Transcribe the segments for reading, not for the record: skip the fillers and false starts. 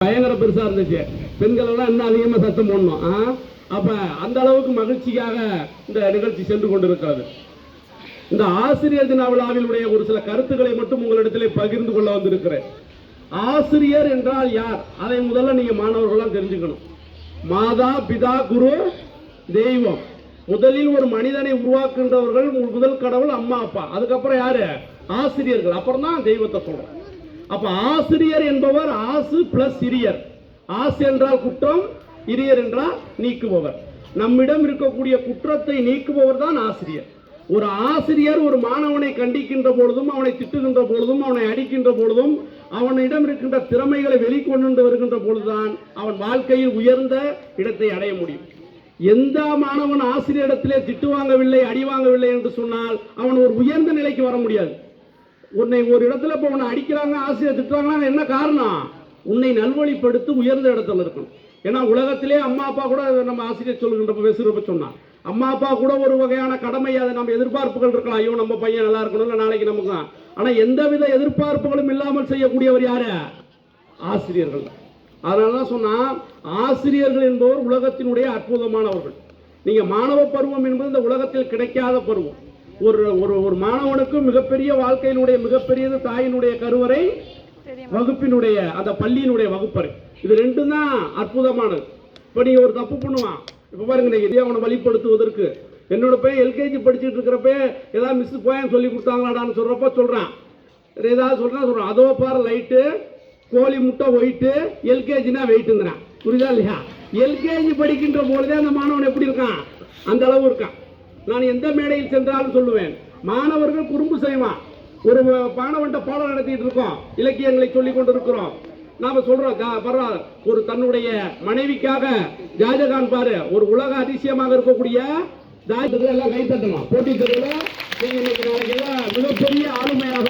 பயங்கர பெருசா இருந்துச்சு. பெண்கள் எல்லாம் இன்னும் அதிகமா சத்தம் போடணும். அப்ப அந்த அளவுக்கு மகிழ்ச்சியாக இந்த நிகழ்ச்சி சென்று கொண்டிருக்கிறது. இந்த ஆசிரியர் தின விழாவிலுடைய ஒரு சில கருத்துக்களை மட்டும் உங்களிடத்திலே பகிர்ந்து கொள்ள வந்திருக்கிறேன். ஆசிரியர் என்றால் யார்? அதை முதல்ல நீங்க மாணவர்கள்லாம் தெரிஞ்சுக்கணும். மாதா பிதா குரு தெய்வம். முதலில் ஒரு மனிதனை உருவாக்குகின்றவர்கள் முதல் கடவுள் அம்மா அப்பா. அதுக்கப்புறம் யாரு? ஆசிரியர்கள். அப்புறம் தான் தெய்வத்தை சொல்றோம். அப்ப ஆசிரியர் என்பவர் ஆசு பிளஸ் இரியர். ஆசு என்றால் குற்றம், இரியர் என்றால் நீக்குபவர். நம்மிடம் இருக்கக்கூடிய குற்றத்தை நீக்குபவர் தான் ஆசிரியர். ஒரு ஆசிரியர் ஒரு மாணவனை கண்டிக்கின்ற பொழுதும், அவனை திட்டுகின்ற பொழுதும், அவனை அடிக்கின்ற பொழுதும், அவனிடம் இருக்கின்ற திறமைகளை வெளிக்கொண்டு வருகின்ற பொழுதுதான் அவன் வாழ்க்கையில் உயர்ந்த இடத்தை அடைய முடியும். எந்த மாணவன் ஆசிரியரிடத்திலே திட்டு வாங்கவில்லை, அடி வாங்கவில்லை என்று சொன்னால் அவன் ஒரு உயர்ந்த நிலைக்கு வர முடியாது. உன்னை ஒரு இடத்துல இப்போ உன்னை அடிக்கிறாங்க, ஆசிரியர் திட்டுறாங்கன்னா என்ன காரணம்? உன்னை நல்வழிப்படுத்தி உயர்ந்த இடத்துல இருக்கணும். ஏன்னா உலகத்திலே அம்மா அப்பா கூட நம்ம ஆசிரியர் சொல்லுகின்ற பேசுகிறப்ப சொன்னா, அம்மா அப்பா கூட ஒரு வகையான கடமை, அதை நம்ம எதிர்பார்ப்புகள் இருக்கலாம். ஐயோ நம்ம பையன் நல்லா இருக்கணும், இல்லை நாளைக்கு நமக்கு. ஆனா எந்தவித எதிர்பார்ப்புகளும் இல்லாமல் செய்யக்கூடியவர் யாரு? ஆசிரியர்கள். அதனாலதான் சொன்னா ஆசிரியர்கள் என்பவர் உலகத்தினுடைய அற்புதமானவர்கள். நீங்க மாணவ பருவம் என்பது இந்த உலகத்தில் கிடைக்காத பருவம். ஒரு ஒரு மாணவனுக்கு மிகப்பெரிய வாழ்க்கையினுடைய மிகப்பெரியது தாயினுடைய கருவறை, வகுப்பினுடைய அந்த பள்ளியினுடைய வகுப்பறை. இது ரெண்டும் தான் அற்புதமானது. இப்ப நீங்க ஒரு தப்பு பண்ணுவான். இப்ப பாருங்க, இதை அவனை வழிபடுத்துவதற்கு என்னோட பையன் எல்கேஜி படிச்சுட்டு இருக்கிறப்ப ஏதாவது மிஸ் போயன் சொல்லி கொடுத்தாங்களாடான்னு சொல்றப்ப சொல்றான், ஏதாவது சொல்றான் அதோ பாரு லைட்டு, கோழி முட்டை ஒயிட்டு, எல்கேஜினா வெயிட்டுங்கிறான். புரியுதா இல்லையா? எல்கேஜி படிக்கின்ற பொழுதே அந்த மாணவன் எப்படி இருக்கான்? அந்த அளவு இருக்கான். நான் எந்த மேடையில் சென்றாலும் சொல்லுவேன், மாணவர்கள் குறும்பு செய்வான். ஒரு மாணவன்ட்ட பாடம் நடத்திட்டு இருக்கோம், இலக்கியங்களை சொல்லிக் கொண்டிருக்கிறோம். நாம சொல்றோம், ஒரு தன்னுடைய மனைவிக்காக ஷாஜகான் பாரு, ஒரு உலக அதிசயமாக இருக்கக்கூடிய எல்லாம் கை தட்டணும். போட்டி தேர்வில் மிகப்பெரிய ஆளுமையாக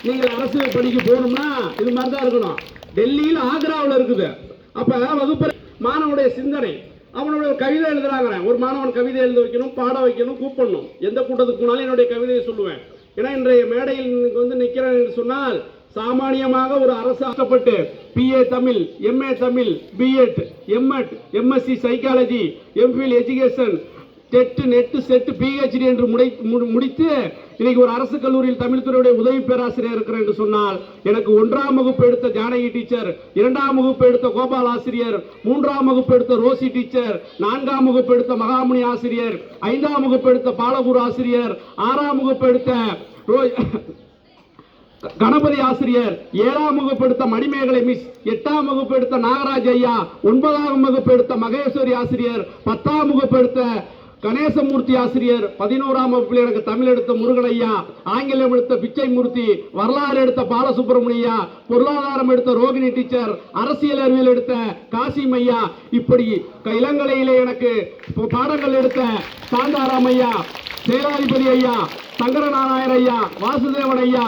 நீங்கள் அரசு பணிக்கு போகணும்னா இது மாதிரிதான் இருக்கணும். டெல்லியில் ஆக்ராவில் இருக்குது. அப்ப வகுப்பு மாணவனுடைய சிந்தனை, அவனுடைய கவிதை எழுதுறாங்க. ஒரு மாணவன் கவிதை எழுத வைக்கணும், பாட வைக்கணும், கூப்பிடணும். எந்த கூட்டத்துக்கு போனாலும் என்னுடைய கவிதையை சொல்லுவேன். ஏன்னா இன்றைய மேடையில் வந்து நிற்கிறேன் என்று சொன்னால் சாமானியமாக ஒரு அரசு ஆசைப்பட்டு BA Tamil, MA Tamil, BEd, MEd, MSc psychology, MPhil education, TET, NET, SET, PhD என்று முடித்து இன்னைக்கு ஒரு அரசு கல்லூரியில் தமிழ் துறையுடைய உதவி பேராசிரியர் இருக்கிறேன் என்று சொன்னால், எனக்கு 1ஆம் வகுப்பு எடுத்த ஜானகி டீச்சர், 2ஆம் வகுப்பு எடுத்த கோபால் ஆசிரியர், 3ஆம் வகுப்பு எடுத்த ரோசி டீச்சர், 4ஆம் வகுப்பு எடுத்த மகாமுனி ஆசிரியர், 5ஆம் வகுப்பு எடுத்த பாலகுரு ஆசிரியர், 6ஆம் வகுப்பு எடுத்த கணபதி ஆசிரியர், 7ஆம் வகுப்பு எடுத்த மணிமேகலை மிஸ், 8ஆம் வகுப்பு எடுத்த நாகராஜ் ஐயா, 9ஆம் வகுப்பு எடுத்த மகேஸ்வரி ஆசிரியர், 10ஆம் வகுப்பு எடுத்த கணேசமூர்த்தி ஆசிரியர், 11ஆம் வகுப்பில் எனக்கு தமிழ் எடுத்த முருகன் ஐயா, ஆங்கிலம் எடுத்த பிச்சை மூர்த்தி, வரலாறு எடுத்த பாலசுப்ரமணியா, பொருளாதாரம் எடுத்த ரோகிணி டீச்சர், அரசியல் அறிவியல் எடுத்த காசிம் ஐயா, இப்படி இளங்கலையிலே எனக்கு பாடங்கள் எடுத்த சாந்தாராம் ஐயா, சேனாதிபதி ஐயா, சங்கரநாராயண ஐயா, வாசுதேவன் ஐயா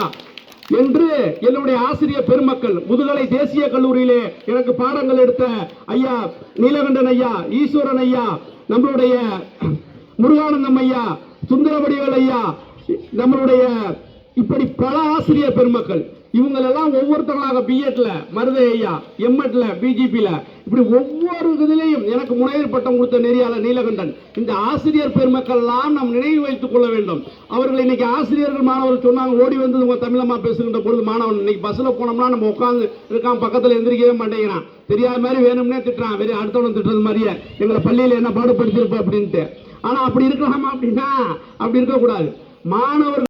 என்று என்னுடைய ஆசிரியர் பெருமக்கள், முதுகலை தேசிய கல்லூரியிலே எனக்கு பாடங்கள் எடுத்த ஐயா நீலகண்டன் ஐயா, ஈஸ்வரன் ஐயா, நம்மளுடைய முருகானந்தம் ஐயா, சுந்தரவடிவேல் ஐயா, நம்மளுடைய இப்படி பல ஆசிரியர் பெருமக்கள், இவங்களெல்லாம் ஒவ்வொருத்தர்களாக பிஎட்ல மருதை ஐயா, எம்எட்ல பிஜிபியில, இப்படி ஒவ்வொரு இதுலையும் எனக்கு முனைவர் பட்டம் கொடுத்த நெறியாளர் நீலகண்டன். இந்த ஆசிரியர் பெருமக்கள் எல்லாம் நாம் நினைவு வைத்துக் கொள்ள வேண்டும். அவர்கள் இன்னைக்கு ஆசிரியர்கள் மாணவர்கள் சொன்னாங்க, ஓடி வந்து உங்க தமிழம்மா பேசுகின்ற பொழுது மாணவன் இன்னைக்கு பஸ்ல போனோம்னா நம்ம உட்காந்து இருக்கான், பக்கத்துல எந்திரிக்கவே மாட்டேங்கிறான், தெரியாத மாதிரி வேணும்னே திட்டுறான், வெறும் அடுத்தவன் திட்டுறது மாதிரியே, எங்களை பள்ளியில என்ன பாடுபடுத்திருப்ப அப்படின்ட்டு. ஆனா அப்படி இருக்கலாமா? அப்படின்னா அப்படி இருக்கக்கூடாது. மாணவர்கள்